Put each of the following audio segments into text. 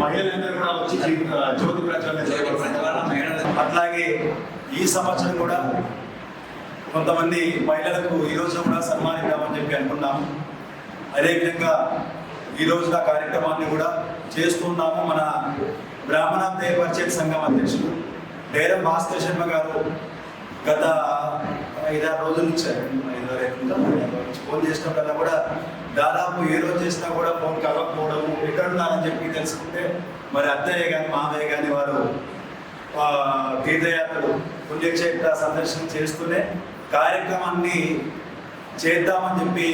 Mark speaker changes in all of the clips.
Speaker 1: మహిళలందరూ కూడా వచ్చి జ్యోతి ప్రజ్వలన చేయడం. అట్లాగే ఈ సంవత్సరం కూడా కొంతమంది మహిళలకు ఈ రోజు కూడా సన్మానిద్దామని చెప్పి అనుకున్నాము. అదేవిధంగా ఈ రోజున కార్యక్రమాన్ని కూడా చేస్తున్నాము. మన బ్రాహ్మణ దేవ పరిచయ సంఘం అధ్యక్షులు డేరం భాస్కర్ శర్మ గారు గత 5-6 రోజుల నుంచి ఫోన్ చేసినప్పుడల్లా కూడా దాదాపు ఏ రోజు చేసినా కూడా ఫోన్ కలవకపోవడము, ఎక్కడున్నారని చెప్పి తెలుసుకుంటే మరి అత్తయ్య కానీ మామయ్య కానీ వారు తీర్థయాత్రలు పుణ్యక్షేత్ర సందర్శన చేస్తూనే కార్యక్రమాన్ని చేద్దామని చెప్పి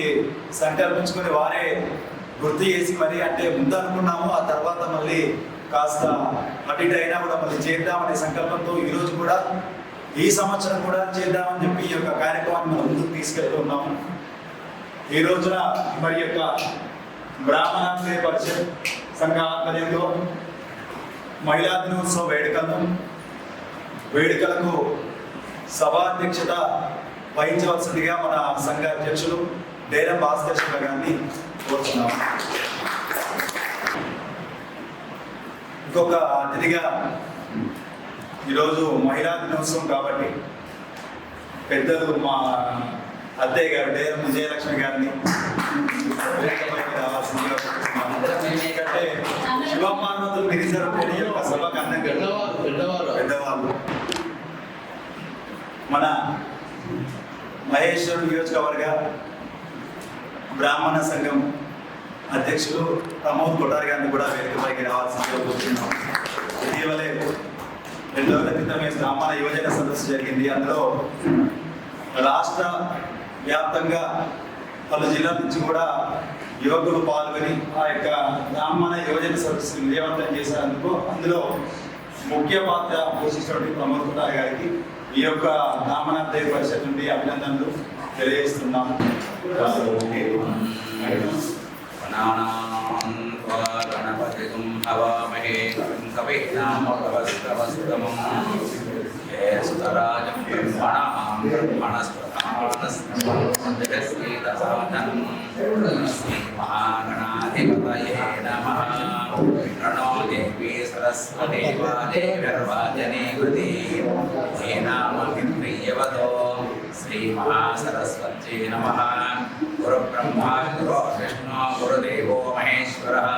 Speaker 1: సంకల్పించుకొని వారే గుర్తు చేసి మరి అంటే ముందు అనుకున్నాము, ఆ తర్వాత మళ్ళీ కాస్త అటు ఇటు అయినా కూడా మళ్ళీ చేద్దామనే సంకల్పంతో ఈరోజు కూడా ఈ సంవత్సరం కూడా చేద్దామని చెప్పి ఈ యొక్క కార్యక్రమాన్ని మనం ముందుకు తీసుకెళ్తున్నాము. ఈ రోజున మరి యొక్క బ్రాహ్మణ పరిషత్ సంఘ ఆధ్వర్యంలో మహిళా దినోత్సవ వేడుకలకు సభాధ్యక్షత వహించవలసిందిగా మన సంఘ అధ్యక్షులు డేరం భాస్కర్ శర్మ గారిని కోరుతున్నాము. ఇంకొక అతిథిగా ఈరోజు మహిళా దినోత్సవం కాబట్టి పెద్దలు మా అత్తయ్య గారు డేరం విజయలక్ష్మి గారిని రావాల్సిందిగా ఎందుకంటే శివపార్వతులు గిరిజన యొక్క సభకు అన్నం పెద్దవాళ్ళు మన మహేశ్వరం నియోజకవర్గ బ్రాహ్మణ సంఘం అధ్యక్షులు ప్రమోద్ కొటారి గారిని కూడా వేదికపైకి రావాల్సిందిగా కోరుతున్నాం. ఇటీవలే 2 రోజుల క్రితమే బ్రాహ్మణ యువజన సదస్సు జరిగింది. అందులో రాష్ట్ర వ్యాప్తంగా పలు జిల్లాల నుంచి కూడా యువకులు పాల్గొని ఆ యొక్క బ్రాహ్మణ యువజన సదస్సును విజయవంతం చేశారందుకు అందులో ముఖ్య పాత్ర పోషించినటువంటి ప్రమోద్ కొటారి గారికి ఈ యొక్క బ్రాహ్మణ దేవ పరిషత్ నుండి అభినందనలు తెలియజేస్తున్నాం.
Speaker 2: గణపతిం హవామహే కవినామవస్తవస్తమం జ్యేష్ఠరాజం బ్రహ్మణస్పదానస్మృతిరస్మీతసాదనం శ్రీ మహాగణాధిపతయే నమః. ప్రణో దేవీ సరస్వతి వాదేవర్వాజనే కృతి ఏనామవిప్రియవదో శ్రీ మహాసరస్వత్యై నమః. గురు బ్రహ్మా గురు విష్ణు గురుదేవో మహేశ్వరః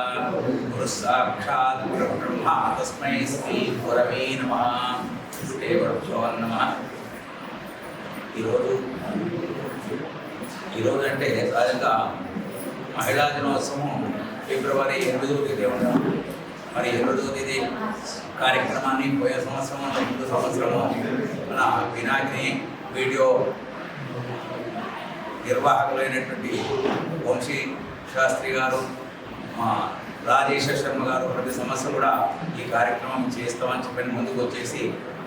Speaker 2: గురు సాక్షాత్ గురు బ్రహ్మ తస్మై శ్రీ గురవే నమః. శ్రీ గురుభ్యో నమః. ఈరోజు అంటే సహజంగా మహిళా దినోత్సవం ఫిబ్రవరి 8వ తేదీ ఉంటాం. మరి 8వ తేదీ కార్యక్రమాన్ని పోయే సంవత్సరం ముందు సంవత్సరము మన వినాయకుని వీడియో నిర్వాహకులైనటువంటి వంశీ శాస్త్రి గారు, మా రాజేశ్వర శర్మ గారు ప్రతి సంవత్సరం కూడా ఈ కార్యక్రమం చేస్తామని చెప్పి ముందుకు వచ్చేసి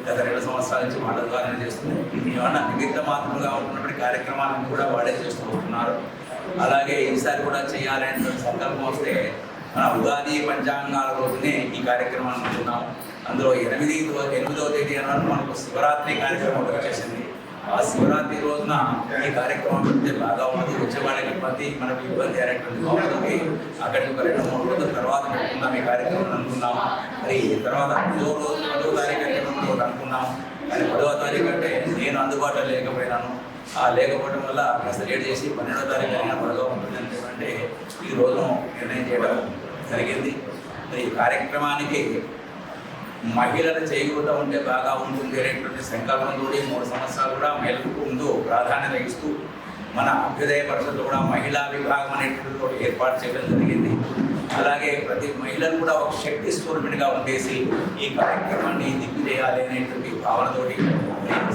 Speaker 2: గత 2 సంవత్సరాల నుంచి వాళ్ళ ద్వారానే చేస్తుంది. ఏమన్నా నిమిత్త మాత్రముగా ఉంటున్నటువంటి కార్యక్రమాలను కూడా వాడే చేస్తూ ఉంటున్నారు. అలాగే ఈసారి కూడా చేయాలనే సంకల్పం వస్తే మన ఉగాది పంచాంగాల రోజునే ఈ కార్యక్రమాన్ని అనుకున్నాం. అందులో 8వ తేదీ అన్నారు మనకు శివరాత్రి కార్యక్రమం వచ్చేసింది. ఆ శివరాత్రి రోజున ఈ కార్యక్రమం పెడితే బాగా ఉన్నది, వచ్చేవాళ్ళకి ఇబ్బంది, మనకు ఇబ్బంది అనేటువంటి బాగుంటుంది. అక్కడికి ఒక 2-3 రోజుల తర్వాత పెట్టుకున్నాం ఈ కార్యక్రమం అనుకున్నాం. మరి తర్వాత 10వ తారీఖు అనుకున్నాం. కానీ 10వ తారీఖు అంటే నేను అందుబాటులో లేకపోయినాను. ఆ లేకపోవడం వల్ల కాస్త లేట్ చేసి 12వ తారీఖు అయినా త్వరగా ఉంటుంది అంటే ఈ రోజు నిర్ణయం చేయడం జరిగింది. మరి ఈ కార్యక్రమానికి మహిళలు చేయకుండా ఉంటే బాగా ఉంటుంది అనేటువంటి సంకల్పంతో 3 సంవత్సరాలు కూడా మహిళలకు ముందు ప్రాధాన్యత ఇస్తూ మన అభ్యుదయ పరిషత్తులో కూడా మహిళా విభాగం అనేటువంటి ఏర్పాటు చేయడం జరిగింది. అలాగే ప్రతి మహిళను కూడా ఒక శక్తి స్వరూపిణిగా ఉండేసి ఈ కార్యక్రమాన్ని దిగ్విజేయాలి అనేటువంటి భావనతోటి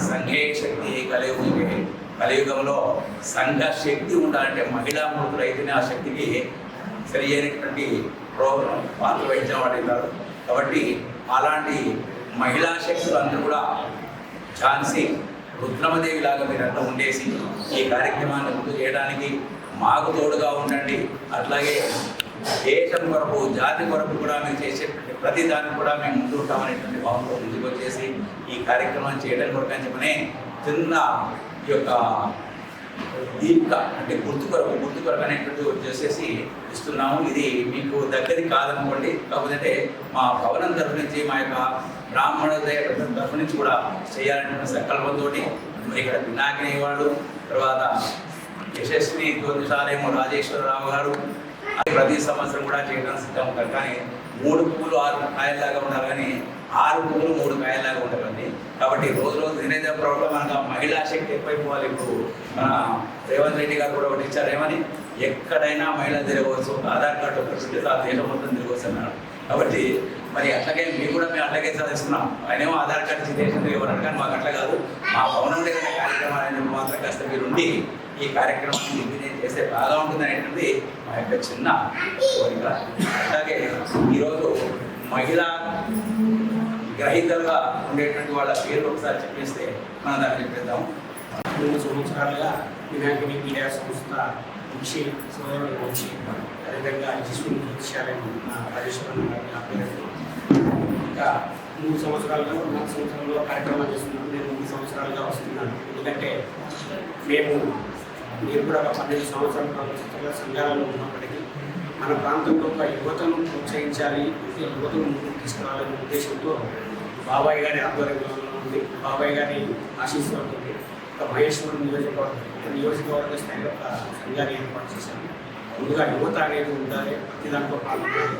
Speaker 2: సంఘే శక్తి కలియుగంలో సంఘ శక్తి ఉండాలంటే మహిళా మూర్తులు అయితేనే ఆ శక్తికి సరి అయినటువంటి పాత్ర వహించిన వాడు ఉన్నారు. కాబట్టి అలాంటి మహిళా శక్తులు అందరూ కూడా ఝాన్సీ రుద్రమదేవి లాగా మీరంతా ఉండేసి ఈ కార్యక్రమాన్ని ముందు చేయడానికి మాకు తోడుగా ఉండండి. అట్లాగే దేశం కొరకు జాతి కొరకు కూడా మేము చేసేటువంటి ప్రతి దాన్ని కూడా మేము ముందు ఉంటామనేటువంటి భావంతో ముందుకు వచ్చేసి ఈ కార్యక్రమాన్ని చేయడం కొరకు అని చెప్పనే చిన్న ఈ యొక్క దీనిక అంటే గుర్తు కొరకు అనేటువంటి వచ్చేసేసి ఇస్తున్నాము. ఇది మీకు దగ్గర కాదనుకోండి, కాకపోతే మా భవనం తరఫు నుంచి మా యొక్క బ్రాహ్మణ తరఫు నుంచి కూడా చేయాలనే సంకల్పంతో మరి ఇక్కడ పినాకిని వాళ్ళు, తర్వాత యశస్వి జ్యోతిషాలయము రాజేశ్వరరావు గారు ప్రతి సంవత్సరం కూడా చేయడానికి సిద్ధం ఉంటారు. కానీ 3 పువ్వులు 6 కాయల్లాగా ఉండాలి, కానీ 6 పువ్వులు 3 కాయల్లాగా ఉండాలండి. కాబట్టి రోజు దినదిన ప్రవర్తన మనకు మహిళా శక్తి ఎక్కువైపోవాలి. ఇప్పుడు మన రేవంత్ రెడ్డి గారు కూడా ఒకటి ఇచ్చారు, ఏమని ఎక్కడైనా మహిళ తిరగవచ్చు, ఆధార్ కార్డు ఒకటి ఆ దేశం మొత్తం తిరగవచ్చు అన్నారు. కాబట్టి మరి అట్లాగే మేము అట్లాగే చదివిస్తున్నాం. ఆయనేమో ఆధార్ కార్డు ఇచ్చి దేశం తిరగవన్నారు, కానీ మాకు అట్లా కాదు. మా భవనంలో ఏదైనా కార్యక్రమాలు మాత్రం కాస్త మీరుండి ఈ కార్యక్రమాన్ని దిగ్విజయం చేస్తే బాగా ఉంటుంది అనేటువంటిది మా యొక్క చిన్న కోరిక. అలాగే ఈరోజు మహిళా గ్రహీతలుగా ఉండేటువంటి వాళ్ళ పేర్లు ఒకసారి చెప్పేస్తే మనం దాన్ని చెప్పేద్దాం.
Speaker 3: 3 సంవత్సరాలుగా వినాయకుని మీడియా సంస్థ నుంచి సోదరుడు వచ్చి అదేవిధంగా యశస్విని జ్యోతిషాలయం రాజేశ్వరం గారిని ఆపేటప్పుడు ఇంకా 3 సంవత్సరాలుగా 4 సంవత్సరాల్లో కార్యక్రమాలు చేస్తున్నాను. నేను 3 సంవత్సరాలుగా వస్తున్నాను. ఎందుకంటే మీరు కూడా ఒక 12 సంవత్సరాల ప్రభుత్వ సంఘాలలో ఉన్నప్పటికీ మన ప్రాంతంలో ఒక యువతను ప్రోత్సహించాలి, యువతను ముందుకు తీసుకురావాలనే ఉద్దేశంతో బాబాయ్ గారి ఆధ్వర్యంలో ఉంది, బాబాయ్ గారి ఆశీస్సులతో ఒక మహేశ్వరం నియోజకవర్గ స్థాయిలో ఒక సంఘాన్ని ఏర్పాటు చేశాను. ముందుగా యువత అనేది ఉండాలి, ప్రతి దాంట్లో పాల్గొనాలి,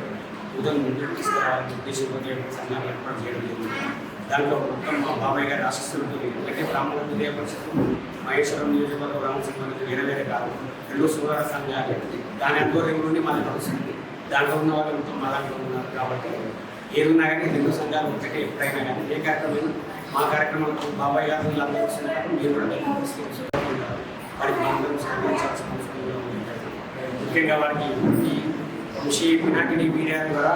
Speaker 3: యువతను ముందుకు తీసుకురావాలనే ఉద్దేశంతో సంఘాన్ని ఏర్పాటు చేయడం జరిగింది. దాంట్లో మొత్తం మా బాబాయ్ గారి ఆశీస్సులతో ఎందుకంటే బ్రాహ్మణ విద్యా పరిషత్తు మహేశ్వరం నియోజకవర్గ బ్రాహ్మణ సంఘానికి వేరే కాదు, 2 సుగార సంఘాలు. దాని ఆధ్వర్యం నుండి మాది నడుస్తుంది. దాంట్లో ఉన్న వాళ్ళు మొత్తం మా దాంట్లో ఉన్నారు. కాబట్టి ఏదున్నా కానీ 2 సంఘాలు ఒకటే. ఎప్పుడైనా కానీ ఏ కార్యక్రమం మా కార్యక్రమంలో బాబాయ్ గారు వీళ్ళందరూ వచ్చినప్పుడు మీరు కూడా తీసుకుంటారు. వారికి అందరూ సహకరించాల్సిన అవసరం ఉంటుంది. ముఖ్యంగా వారికి ఈ వంశీ పినాకిని మీడియా ద్వారా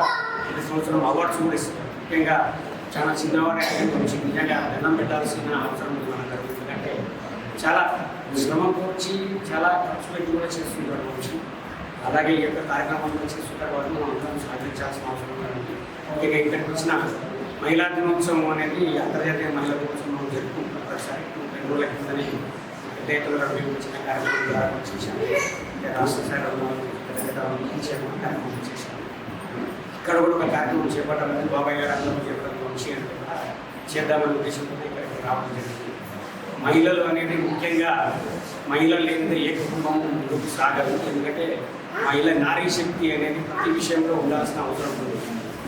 Speaker 3: 2 సంవత్సరం అవార్డ్స్ కూడా ఇస్తారు. ముఖ్యంగా చాలా చిన్నవాడే గురించి నిజంగా దండం పెట్టాల్సిన అవసరం ఉంది మనందరూ. ఎందుకంటే చాలా శ్రమ వచ్చి చాలా ఖర్చు పెట్టి కూడా చేస్తుంటారు వంశీ. అలాగే ఈ యొక్క కార్యక్రమాలు చేస్తుంటారు కాబట్టి మనం అందరం సహకరించాల్సిన అవసరం ఉంది. ముఖ్యంగా ఇక్కడికి వచ్చిన మహిళా దినోత్సవం అనేది అంతర్జాతీయ మహిళా దినోత్సవం జరుపుకుంటున్నారు. ఒకసారి 2 రోజుల కిందని పెద్ద ఎత్తున మేము చిన్న కార్యక్రమం ద్వారా చేశాము. రాష్ట్ర స్థాయిలో కార్యక్రమం చేశాము. ఇక్కడ కూడా ఒక కార్యక్రమం చేపట్టాలని బాబాయ్ గారు అందరూ చెప్పడం విషయం చేద్దామనే ఉద్దేశంతో ఇక్కడికి రావడం జరిగింది. మహిళలు అనేది ముఖ్యంగా మహిళలు లేనిదే ఏ కుటుంబం ముందుకు సాగదు. ఎందుకంటే నారీ శక్తి అనేది ప్రతి విషయంలో ఉండాల్సిన అవసరం ఉంది.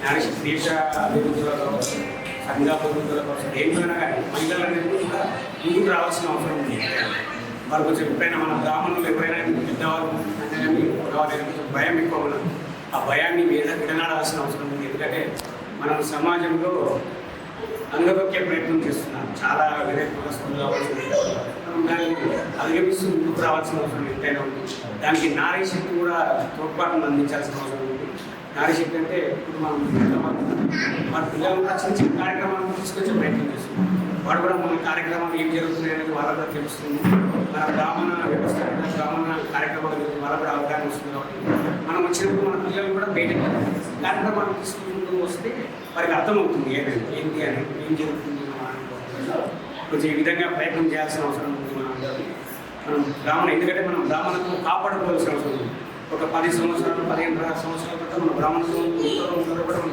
Speaker 3: నారీ శక్తి దేశ అభివృద్ధిలో కావచ్చు, సంఘ అభివృద్ధిలో కావచ్చు, దేనికైనా కానీ మహిళలు అనేది కూడా ముందుకు రావాల్సిన అవసరం ఉంది. వారు కొంచెం ఎప్పుడైనా మన బ్రాహ్మణులు ఎవరైనా పెద్దవాళ్ళు కొంచెం భయం ఎక్కువ ఉన్నది. ఆ భయాన్ని విడనాడాల్సిన అవసరం ఉంది. ఎందుకంటే మనం సమాజంలో అంగదొక్కే ప్రయత్నం చేస్తున్నాం. చాలా వేరే కులస్తులు కావచ్చు, దాన్ని అధిగమిస్తూ ముందుకు రావాల్సిన అవసరం ఎంతైనా ఉంది. దానికి నారీ శక్తి కూడా తోడ్పాటును అందించాల్సిన అవసరం ఉంది. నారీ శక్తి అంటే ఇప్పుడు మనం మన పిల్లలు కూడా చిన్న చిన్న కార్యక్రమాలను తీసుకొచ్చే ప్రయత్నం చేస్తున్నాం. వాడు కూడా మన కార్యక్రమాలు ఏం జరుగుతున్నాయి అనేది వాళ్ళ కూడా తెలుస్తుంది. మన బ్రాహ్మణ వ్యవస్థ బ్రాహ్మణ కార్యక్రమాల గురించి వాళ్ళ కూడా అవగాహన వస్తుంది. కాబట్టి మనం వచ్చినప్పుడు మన పిల్లలు కూడా బయటకు కార్యక్రమాలు తీసుకుంటూ వస్తే వారికి అర్థమవుతుంది ఏంటి అని, ఏం జరుగుతుంది. కొంచెం ఈ విధంగా ప్రయత్నం చేయాల్సిన అవసరం ఉంది. మనం ఎందుకంటే మనం బ్రాహ్మణత్వం కాపాడుకోవాల్సిన అవసరం ఉంది. ఒక 10 సంవత్సరాలు 15 సంవత్సరాల క్రితం మన బ్రాహ్మణత్వం ఉంటారో కూడా మనం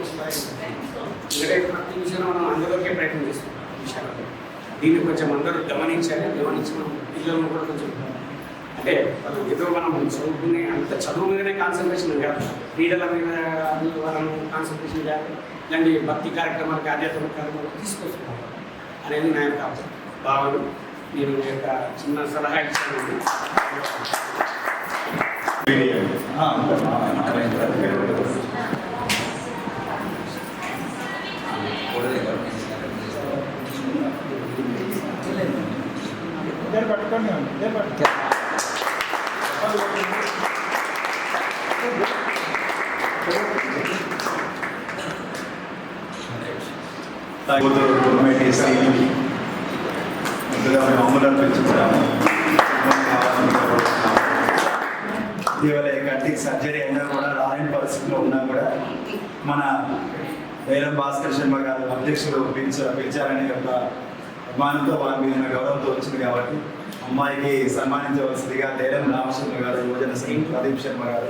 Speaker 3: ఎందుకంటే ప్రతి విషయంలో మనం అందరికీ ప్రయత్నం చేస్తున్నాం. విషయాలు దీన్ని కొంచెం అందరూ గమనించాలి. గమనించి మనం పిల్లలను కూడా కొంచెం అంటే ఏదో మనం చదువుకునే అంత చదువు మీదనే కాన్సన్ట్రేషన్ కాదు, క్రీడల మీద వాళ్ళను కాన్సన్ట్రేషన్ చేయాలి. ఇలాంటి భక్తి కార్యక్రమాలకు ఆధ్యాత్మిక కార్యక్రమాలు తీసుకొస్తున్నాం అనేది నా యొక్క భావన. నేను యొక్క చిన్న సలహా ఇచ్చాను.
Speaker 4: పట్టుకోండి
Speaker 1: ఇవాళ కంటికి సర్జరీ అయినా కూడా రాలేని పరిస్థితిలో ఉన్నా కూడా మన వేలం భాస్కర్ శర్మ గారు అధ్యక్షుడు పిలిచారనే ఒక అభిమానంతో వారి మీద గౌరవంతో వచ్చింది. కాబట్టి అమ్మాయికి సన్మానించవలసిందిగా తేరం రామచంద్ర గారు, యువజన సింగ్ ప్రదీప్ శర్మ గారు,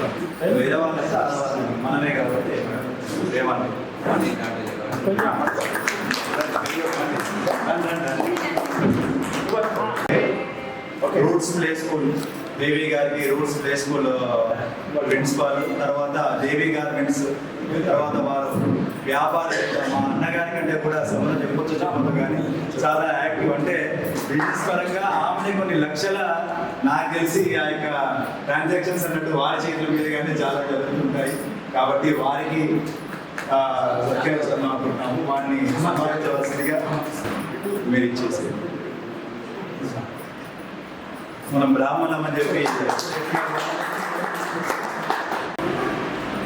Speaker 1: వేరే వాళ్ళ చాలా వాళ్ళు మనమే కాబట్టి ఏమన్నా రూట్స్ ప్లే స్కూల్ దేవి గారికి రూట్స్ ప్లే స్కూల్ ప్రిన్సిపాల్, తర్వాత దేవి గార్మెంట్స్, తర్వాత వారు వ్యాపార మా అన్నగారి కంటే కూడా సంబంధం చెప్పొచ్చు చెప్పదు కానీ చాలా యాక్టివ్. అంటే బిజినెస్ పరంగా ఆమె కొన్ని లక్షల నాకు తెలిసి ఆ యొక్క ట్రాన్సాక్షన్స్ అన్నట్టు వారి చేతుల మీదుగానే చాలా జరుగుతుంటాయి. కాబట్టి వారికి అనుకుంటున్నాము, వారిని సంపాదించవలసిందిగా మీరు ఇచ్చేసి మనం బ్రాహ్మణం అని చెప్పి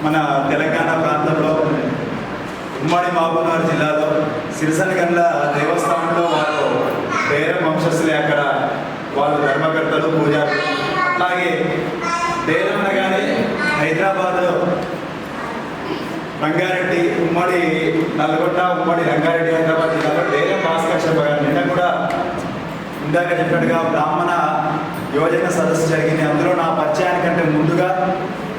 Speaker 1: మన తెలంగాణ ప్రాంతంలో ఉమ్మడి మహబూబ్నగర్ జిల్లాలో సిరిసనగండ్ల దేవస్థానంలో వాళ్ళు వేరే వంశస్థులే, అక్కడ వాళ్ళు ధర్మకర్తలు, పూజారులు. అట్లాగే డేరం అనగానే హైదరాబాద్ రంగారెడ్డి, ఉమ్మడి నల్గొండ, ఉమ్మడి రంగారెడ్డి హైదరాబాద్ జిల్లాలో డేరం భాస్కర్ శర్మ గారు నిన్న కూడా ఇందాక చెప్పినట్టుగా బ్రాహ్మణ యువజన సదస్సు జరిగింది. అందులో నా పరిచయానికంటే ముందుగా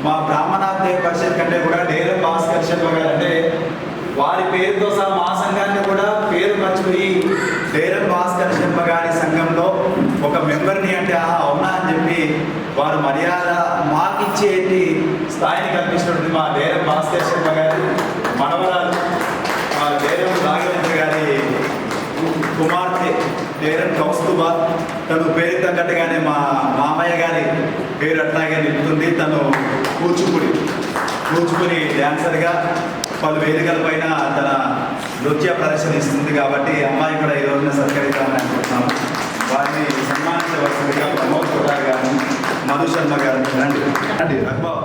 Speaker 1: మా బ్రాహ్మణాధ్యాయ పరిషత్ కంటే కూడా డేరం భాస్కర్ శర్మ గారు, అంటే వారి పేరుతో సహా మా సంఘాన్ని కూడా పేరు మర్చిపోయి డేరం భాస్కర్ శర్మ గారి సంఘంలో ఒక మెంబర్ని అంటే అవునా అని చెప్పి వారు మర్యాద మాకిచ్చేటి స్థాయిని కల్పిస్తున్నటువంటి మా డేరం భాస్కర్ శర్మ గారి మనవరాలు డేరం రాఘవేంద్ర గారి కుమార్తె డేరం కౌస్తుభ. తను పేరు తగ్గట్టుగానే మా మామయ్య గారి పేరు అట్లాగే నిలుపుతుంది. తను కూచిపూడి డ్యాన్సర్గా పలు వేదికల పైన తన నృత్య ప్రదర్శన ఇస్తుంది. కాబట్టి అమ్మాయి కూడా ఈ రోజున సత్కరిద్దామని అనుకుంటున్నాము. వారిని సన్మానించవలసిందిగా ప్రమోద్ కోటారి గారు, మధు శర్మ గారు రండి రండి రఘుబాబు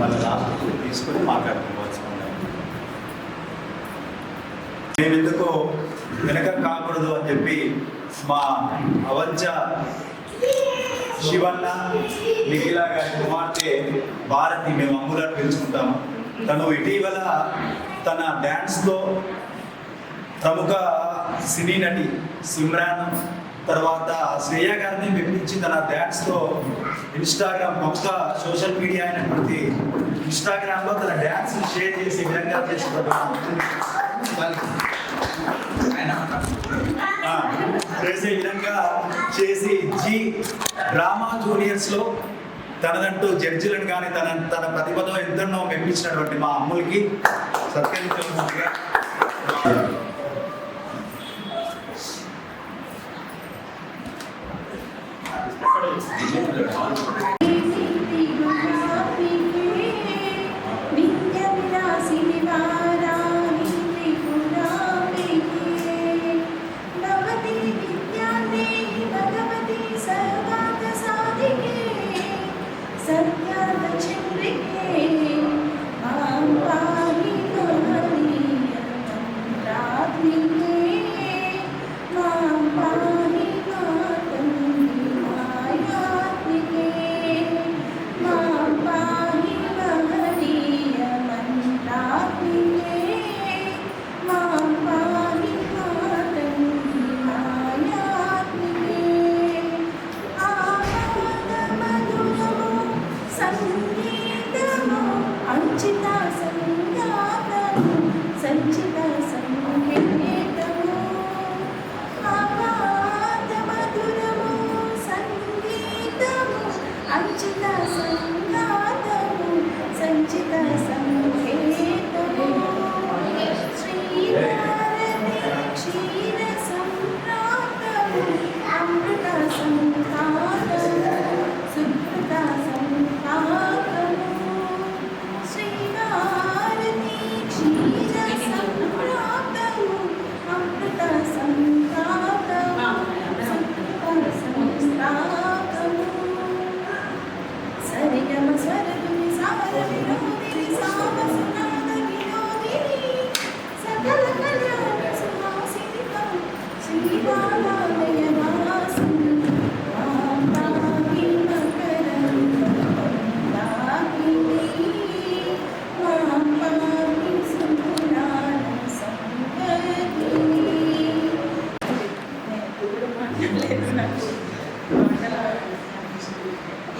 Speaker 1: మళ్ళీ లాస్ట్ తీసుకొని మాట్లాడుకోవచ్చు. మేమెందుకో వెనక కాకూడదు అని చెప్పి మా అవంచ శివన్న నిఖిల గారి కుమార్తె భారతి మేము అమ్ములను పిలుచుకుంటాము. తను ఇటీవల తన డ్యాన్స్తో ప్రముఖ సినీ నటి సిమ్రాన్ తర్వాత శ్రేయ గారిని మెప్పించి తన డ్యాన్స్తో ఇన్స్టాగ్రామ్ మొక్క సోషల్ మీడియా అయినటువంటి ఇన్స్టాగ్రామ్లో తన డ్యాన్స్ షేర్ చేసే విధంగా చేసే విధంగా చేసి జీ డ్రామా జూనియర్స్లో తనదంటూ జడ్జిలను కానీ తన ప్రతిభతో ఎంతనో మెప్పించినటువంటి మా అమ్ములకి సత్కరించవలసిందిగా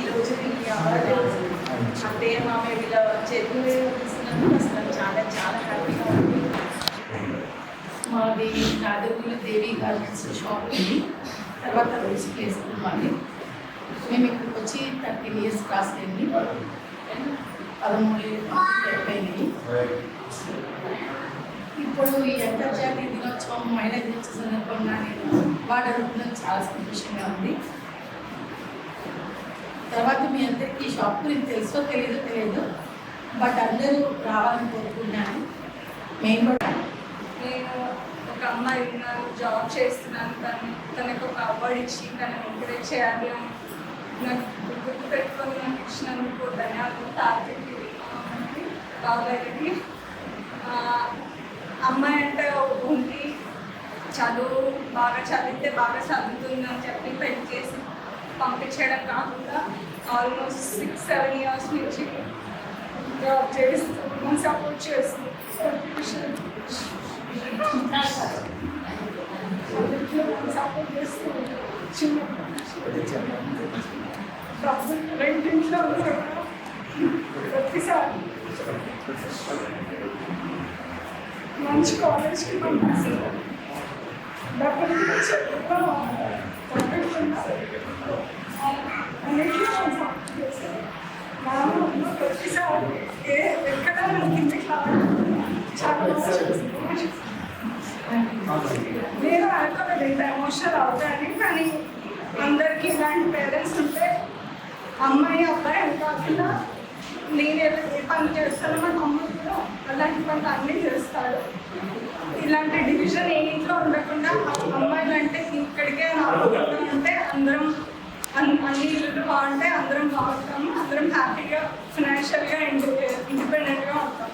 Speaker 4: ఈరోజు ఈ అవార్డు అత్తయ్య మామయ్య వీళ్ళ చేతులు తీసుకున్నందుకు అసలు చాలా చాలా హ్యాపీగా ఉంది. మాది నాదర్గుల దేవి గార్మెంట్స్ షాప్ ఉంది, తర్వాత రోడ్స్ ప్లేస్ మాది. మేము ఇక్కడికి వచ్చి 13 years క్రాస్ అయింది, 13 అయిపోయినాయి. ఇప్పుడు ఈ అంతర్జాతీయ దినోత్సవం మహిళా దినోత్సవ సందర్భంగా నేను అవార్డు అడుగుతున్నది చాలా సంతోషంగా ఉంది. తర్వాత మీ అందరికీ షాప్ గురించి తెలుసో తెలియదు, బట్ అందరూ రావాలని కోరుకుంటున్నాను. నేను
Speaker 5: ఒక అమ్మాయి ఉన్నారు, జాబ్ చేస్తున్నాను, తనకు ఒక అవార్డు ఇచ్చి తనని ఎంకరేజ్ చేయాలి అని నాకు గుర్తు పెట్టుకొని నాకు ఇచ్చినందుకు ధన్యవాదాలు. తాతకి బాబాయ్కి అమ్మాయి అంటే ఉంది, చదువు బాగా చదివితే బాగా చదువుతుంది అని చెప్పి పెళ్లి చేసి పంపించడం కాకుండా ఆల్మోస్ట్ 6-7 years నుంచి జాబ్ చేస్తూ మనం సపోర్ట్ చేస్తూ సపోర్ట్ చేస్తూ రెండింట్లో ప్రతిసారి మంచి కాలేజ్కి పంపిస్తారు, డబ్బులు అన్నింటిలో సపోర్ట్ చేస్తారు. ప్రతిసారి ఎక్కడ కిందకి చాలా నేను అనుకోలేదు ఇంత ఎమోషనల్ అవుతాయని, కానీ అందరికీ ఇలాంటి పేరెంట్స్ ఉంటే అమ్మాయి అబ్బాయి అని కాకుండా నేను ఏ పని చేస్తానో మా అమ్మాయి కూడా అలాంటి పనులు అన్నీ చేస్తాడు. ఇలాంటి డివిజన్ ఏ ఇంట్లో ఉండకుండా అమ్మాయిలు అంటే ఇక్కడికే అంటే అందరం అన్ని ఇల్లు బాగుంటే అందరం బాగుంటాము, అందరం హ్యాపీగా ఫినాన్షియల్గా ఇండిపెండెంట్గా ఉంటాం.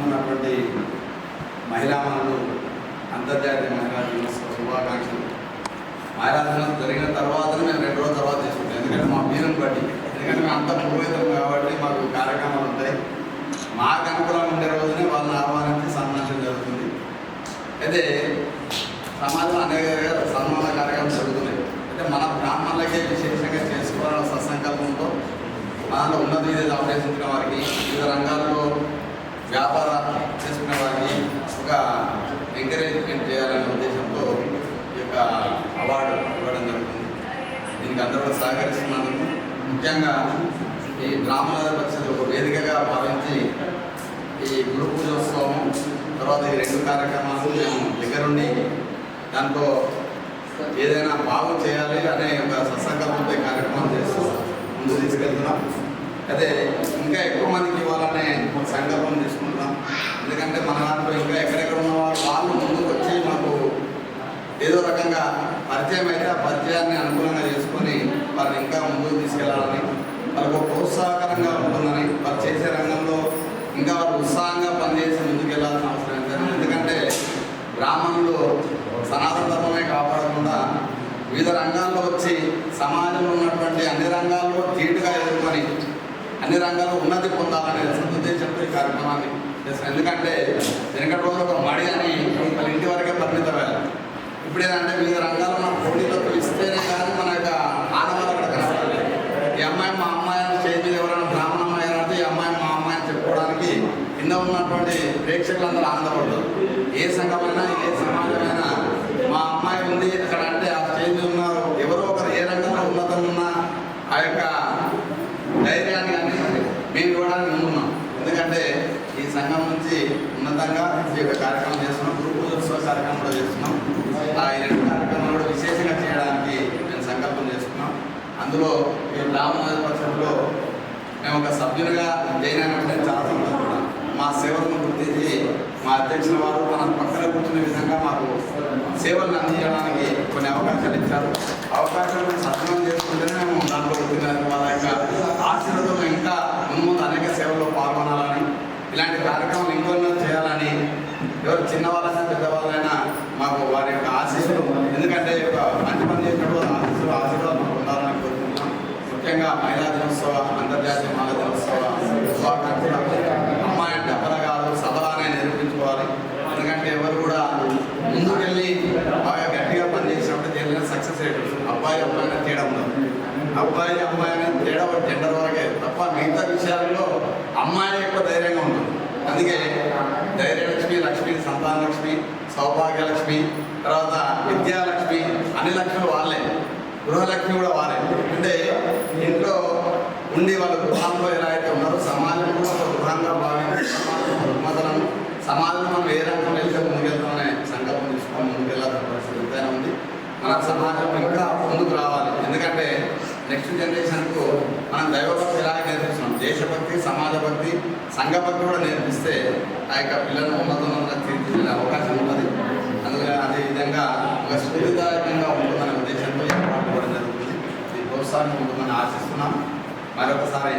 Speaker 6: ఉన్నటువంటి మహిళా మనులు అంతర్జాతీయ మహిళా దినోత్సవ శుభాకాంక్షలు. మహిళా దినోత్సవం జరిగిన తర్వాతనే మేము 2 రోజుల తర్వాత చేసుకుంటాం, ఎందుకంటే మా వీరం బట్టి, ఎందుకంటే మేము అంతా పురోహితం కాబట్టి మాకు కార్యక్రమాలు ఉంటాయి. మాకు అనుకూలంగా ఉండే రోజునే వాళ్ళని ఆహ్వానించి సన్మానించడం జరుగుతుంది. అయితే సమాజంలో అనేక సన్మాన కార్యక్రమాలు జరుగుతున్నాయి. అయితే మన బ్రాహ్మణులకే విశేషంగా చేసుకోవాలన్న సత్సంకల్పంతో మనలో ఉన్నత విద్యను అభ్యసించిన వారికి, వివిధ రంగాల్లో వ్యాపారం చేసుకునే వారికి ఒక ఎంకరేజ్మెంట్ చేయాలనే ఉద్దేశంతో ఈ యొక్క అవార్డు ఇవ్వడం జరుగుతుంది. దీనికి అందరూ కూడా సహకరిస్తున్నందుకు, ముఖ్యంగా ఈ బ్రాహ్మణ పరిషత్ ఒక వేదికగా భావించి ఈ గురు పూజోత్సవం ఈ 2 కార్యక్రమాలు మేము దగ్గరుండి దాంట్లో ఏదైనా బాగు చేయాలి అనే ఒక సత్సంకల్పంతో ఈ కార్యక్రమం చేస్తూ ముందు తీసుకెళ్తున్నాం. అదే ఇంకా ఎక్కువ మందికి ఇవ్వాలనే ఒక సంకల్పం తీసుకుంటున్నాం. ఎందుకంటే మన దాంట్లో ఇంకా ఎక్కడెక్కడ ఉన్న వాళ్ళు ముందుకు వచ్చి మాకు ఏదో రకంగా పరిచయం అయితే ఆ పరిచయాన్ని అనుకూలంగా చేసుకొని వాళ్ళని ఇంకా ముందుకు తీసుకెళ్లాలని, వాళ్ళకు ప్రోత్సాహకరంగా ఉంటుందని, వాళ్ళు చేసే రంగంలో ఇంకా వాళ్ళు ఉత్సాహంగా పనిచేసి ముందుకు వెళ్ళాల్సిన అవసరం ఏంటంటే, ఎందుకంటే బ్రాహ్మణులు సనాతన ధర్మమే కాపాడకుండా వివిధ రంగాల్లో వచ్చి సమాజంలో ఉన్నటువంటి అన్ని రంగాల్లో ధీటుగా ఎదుర్కొని అన్ని రంగాల్లో ఉన్నతి పొందాలనే సదుద్దేశంతో ఈ కార్యక్రమాన్ని చేస్తాం. ఎందుకంటే వెనకటి రోజు ఒక మడి అని వాళ్ళ ఇంటి వరకే పరిమితమయ్యారు. ఇప్పుడు ఏంటంటే వివిధ రంగాల్లో మన పోటీలకు ఇస్తేనే కానీ మన యొక్క ఆనవాళ్ళు అక్కడ కనపడలేదు. ఈ అమ్మాయి మా అమ్మాయి అని స్టేజ్ మీద ఎవరైనా బ్రాహ్మణ అమ్మాయి అంటే ఈ అమ్మాయి మా అమ్మాయి అని చెప్పుకోవడానికి కింద ఉన్నటువంటి ప్రేక్షకులందరూ ఆనందపడతారు. ఏ సంఘమైనా ఏ సమాజమైనా మా అమ్మాయి ఉంది అక్కడ అంటే ఆ స్టేజ్ మీద ఉన్నారు ఎవరో ఒకరు ఏ రంగంలో ఉన్నతంగా ఉన్న ఆ యొక్క ధైర్యాన్ని కానీ మేము ఇవ్వడానికి ముందున్నాం. ఎందుకంటే ఈ సంఘం నుంచి ఉన్నతంగా ఈ యొక్క కార్యక్రమం చేస్తున్నాం. గురు పూజోత్సవ కార్యక్రమం కూడా చేస్తున్నాం. ఆ 2 కార్యక్రమాలు కూడా విశేషంగా చేయడానికి మేము సంకల్పం చేసుకున్నాం. అందులో ఈ బ్రాహ్మణ పరిషత్తులో మేము ఒక సభ్యునిగా చేయడానికి చాలా సంతోషపడ్డాం. మా సేవలను గుర్తించి మా అధ్యక్షుల వారు మన పక్కన కూర్చునే విధంగా మాకు సేవలను అందించడానికి కొన్ని అవకాశాలు ఇచ్చారు. అవకాశాలను సద్వినియోగం చేసుకుంటేనే మేము దాంట్లో గుర్తించాలి. వాళ్ళ యొక్క ఆశీర్వాదం ఇంకా ముందు అనేక సేవల్లో పాల్గొనాలని, ఇలాంటి కార్యక్రమాలు ఇంకొన్నో చేయాలని, ఎవరు చిన్నవాళ్ళైనా పెద్దవాళ్ళైనా మాకు వారి యొక్క ఆశీస్సులు, ఎందుకంటే ఒక మంచి పని చేసినప్పుడు ఆశీర్వాదం ఉండాలని కోరుకుంటున్నాం. ముఖ్యంగా మహిళా దినోత్సవ, అంతర్జాతీయ మహిళా దినోత్సవ శుభాకాంక్షలు. అమ్మాయి అంటే అపర కాదు, సబలానే నిరూపించుకోవాలి. ఎందుకంటే ఎవరు కూడా ముందుకెళ్ళి బాగా గట్టిగా పనిచేసినప్పుడు దేనిలో సక్సెస్ అయ్యేటప్పుడు అబ్బాయి అమ్మాయిని తేడా ఉండదు. అబ్బాయి అమ్మాయి అనేది తేడా ఒక జెండర్ వరకే తప్ప మిగతా విషయాల్లో అమ్మాయి ఎక్కువ ధైర్యంగా ఉంటుంది. అందుకే ధైర్యలక్ష్మి, లక్ష్మి, సంతానలక్ష్మి, సౌభాగ్యలక్ష్మి, తర్వాత విద్యాలక్ష్మి, అన్ని లక్ష్మిలు వాళ్ళే. గృహలక్ష్మి కూడా వాళ్ళే. అంటే ఇంట్లో ఉండి వాళ్ళ గృహంలో ఎలా అయితే ఉన్నారో సమాజం కూడా ఒక గృహంగా భావించి రుగ్మతలను సమాజంలో మనం ఏ రంగంలో వెళ్తే ముందుకెళ్తామనే సంకల్పం తీసుకొని ముందుకెళ్ళాల్సిన పరిస్థితి ఎంతైనా ఉంది. మన సమాజం ఇంకా ముందుకు రావాలి. ఎందుకంటే నెక్స్ట్ జనరేషన్కు మనం దైవభక్తి ఇలాగే నేర్పిస్తున్నాం. దేశభక్తి, సమాజభక్తి, సంఘభక్తి కూడా నేర్పిస్తే ఆ యొక్క పిల్లలను ఉన్నతంగా తీర్చిదిద్దే అవకాశం ఉంటుంది. అందుకని అదేవిధంగా ఒక స్ఫూర్తిదాయకంగా ఉంటుందనే ఉద్దేశంతో ఏర్పాటు కూడా జరుగుతుంది. ఈ ప్రోత్సాహం ఉంటుందని ఆశిస్తున్నాం. మరొకసారి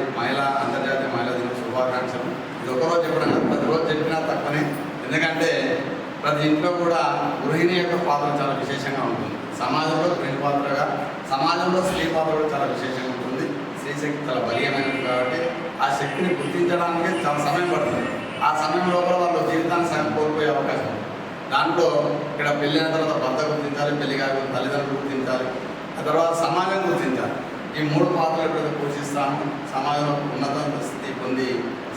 Speaker 6: అంతర్జాతీయ మహిళా దిన శుభాకాంక్షలు. ఇది ఒకరోజు చెప్పడం కాదు, ప్రతిరోజు చెప్పినా తక్కువనే. ఎందుకంటే ప్రతి ఇంట్లో కూడా గృహిణి యొక్క పాత్ర చాలా విశేషంగా ఉంటుంది. సమాజంలో గృహిణి పాత్రగా, సమాజంలో స్త్రీ పాత్ర కూడా చాలా విశేషంగా ఉంటుంది. స్త్రీ శక్తి చాలా బలీయమైనది కాబట్టి ఆ శక్తిని గుర్తించడానికి చాలా సమయం పడుతుంది. ఆ సమయం లోపల వాళ్ళు జీవితాన్ని సగం కోల్పోయే అవకాశం ఉంది. దాంట్లో ఇక్కడ పెళ్ళైన తర్వాత భర్త గుర్తించాలి, పెళ్లి కాక తల్లిదండ్రులు గుర్తించాలి, ఆ తర్వాత సమాజం గుర్తించాలి. ఈ 3 పాత్రలు ఎప్పుడైతే పోషిస్తాము సమాజంలో ఉన్నత స్థితి పొంది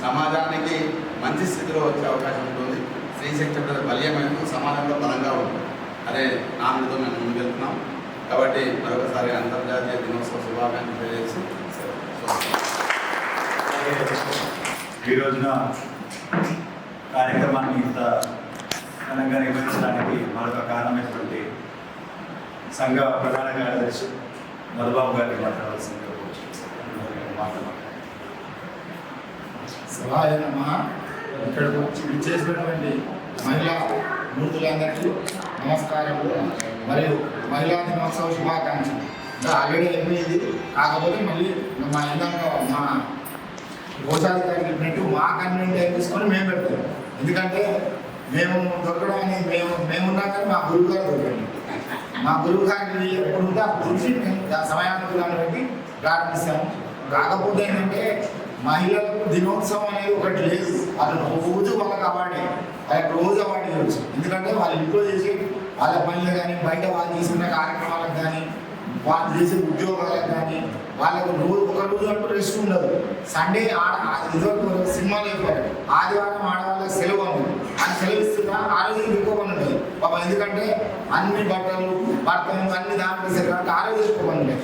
Speaker 6: సమాజానికి మంచి స్థితిలో వచ్చే అవకాశం ఉంటుంది. స్త్రీ శక్తి ఎప్పుడైతే బలీయమైందో సమాజంలో బలంగా ఉంటుంది. అదే నాన్నతో మేము ముందుకెళ్తున్నాం. కాబట్టి మరొకసారి అంతర్జాతీయ దినోత్సవ శుభాకాంక్షలు తెలియజేసి
Speaker 1: ఈ రోజున కార్యక్రమాన్ని ఇంత ఘనంగా నిర్వహించడానికి మరొక కారణమైనటువంటి సంఘ ప్రధాన కార్యదర్శి మధుబాబు గారిని మాట్లాడాల్సిందిగా
Speaker 7: సహాయనమా ఇక్కడికి వచ్చి విచ్చేసినటువంటి మహిళా మూర్తులందరికీ నమస్కారం మరియు మహిళా దినోత్సవ శుభాకాంక్షలు. ఇంకా ఆల్రెడీ అయిపోయింది, కాకపోతే మళ్ళీ మా ఇందాక మా గోచాధికారి చెప్పినట్టు మా కన్వీనెంట్ ఏం తీసుకొని మేము పెడతాం. ఎందుకంటే మేము దొరకడానికి మేమున్నా కానీ మా గురువు గారు దొరకండి. మా గురువు గారికి ఎప్పుడు ఉంటే అప్పుడు చూసి మేము సమయానుకూలాన్ని బట్టి ప్రారంభిస్తాము. కాకపోతే ఏంటంటే మహిళలకు దినోత్సవం అనేది ఒకటి లేదు. వాళ్ళు రోజు వాళ్ళకి అవార్డే, వాళ్ళకి రోజు అవార్డు ఇవ్వచ్చు. ఎందుకంటే వాళ్ళు ఇంట్లో చేసి వాళ్ళ పనులు కానీ, బయట వాళ్ళు తీసుకున్న కార్యక్రమాలకు కానీ, వాళ్ళు చేసే ఉద్యోగాలకు కానీ వాళ్ళకు ఒక రోజు అంటూ రెస్ట్ ఉండదు. సండే ఇదివరకు సినిమాలు అయిపోయారు, ఆదివారం ఆడవాళ్ళకి సెలవు ఉంది. అది సెలవు ఇస్తున్నా ఆ రోజు ఎక్కువగా ఉంటుంది పాపం. ఎందుకంటే అన్ని బట్టలు బట్టలు అన్ని దాంట్లో సరిగ్గా ఆ రోజు ఎక్కువగా ఉంటాయి.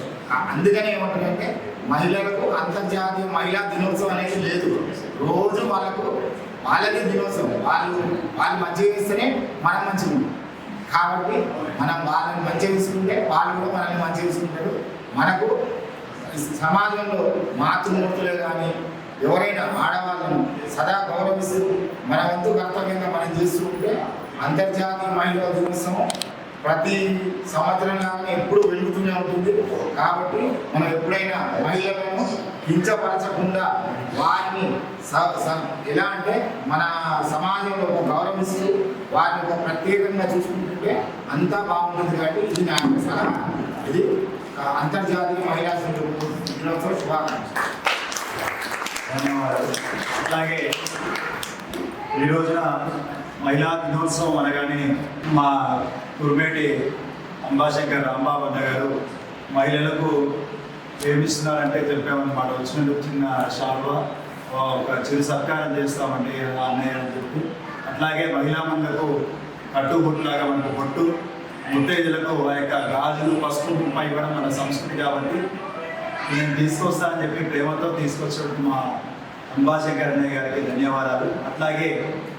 Speaker 7: అందుకనే ఏమంటారంటే మహిళలకు అంతర్జాతీయ మహిళా దినోత్సవం అనేది లేదు. రోజు వాళ్ళకు వాళ్ళది దినోత్సవం. వాళ్ళు మంచిగా చేస్తేనే మనం మంచిగా ఉంటాం. కాబట్టి మనం వాళ్ళని మంచిగా తీసుకుంటే వాళ్ళు కూడా మనల్ని మంచిగా తీసుకుంటారు. మనకు సమాజంలో మాతృమూర్తులే కానీ ఎవరైనా ఆడవాళ్ళను సదా గౌరవిస్తూ మన వంతు కర్తవ్యంగా మనం చేస్తుంటే అంతర్జాతీయ మహిళా దినోత్సవం ప్రతి సంవత్సరంగానే ఎప్పుడు వెలుగుతూనే ఉంటుంది. కాబట్టి మనం ఎప్పుడైనా మహిళలను కించపరచకుండా వారిని ఎలా అంటే మన సమాజంలో గౌరవిస్తూ వారిని ఒక ప్రత్యేకంగా చూసుకుంటుంటే అంతా బాగుంటుంది. కాబట్టి ఇది నా సలహా. ఇది అంతర్జాతీయ మహిళా దినోత్సవ శుభాకాంక్షలు.
Speaker 1: ధన్యవాదాలు. అలాగే ఈ రోజున మహిళా దినోత్సవం అనగానే మా కుర్మేటి అంబాశంకర్ రాంబాబు అన్న గారు మహిళలకు ఏమిస్తున్నారంటే చెప్పామన్నమాట. వచ్చినట్టు చిన్న షాల్వా ఒక చిరు సత్కారం చేస్తామండి అన్నయ్య అని చెప్పి, అట్లాగే మహిళా మండలకు కట్టుబొట్టులాగా మనకు బొట్టు, ముత్తైదులకు ఆ యొక్క గాజులు పసుపు కుంప ఇవ్వడం మన సంస్కృతి. కాబట్టి నేను తీసుకొస్తా అని చెప్పి ప్రేమతో తీసుకొచ్చినట్టు మా అంబాశంకర్ అన్నయ్య గారికి ధన్యవాదాలు. అట్లాగే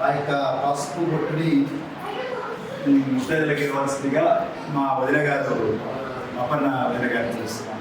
Speaker 1: ఆ యొక్క పసుపు బొట్టుని ముత్తైదులకు ఇవ్వాల్సిందిగా మా వదిన గారు అపర్ణ వదిన గారు చేస్తున్నాం.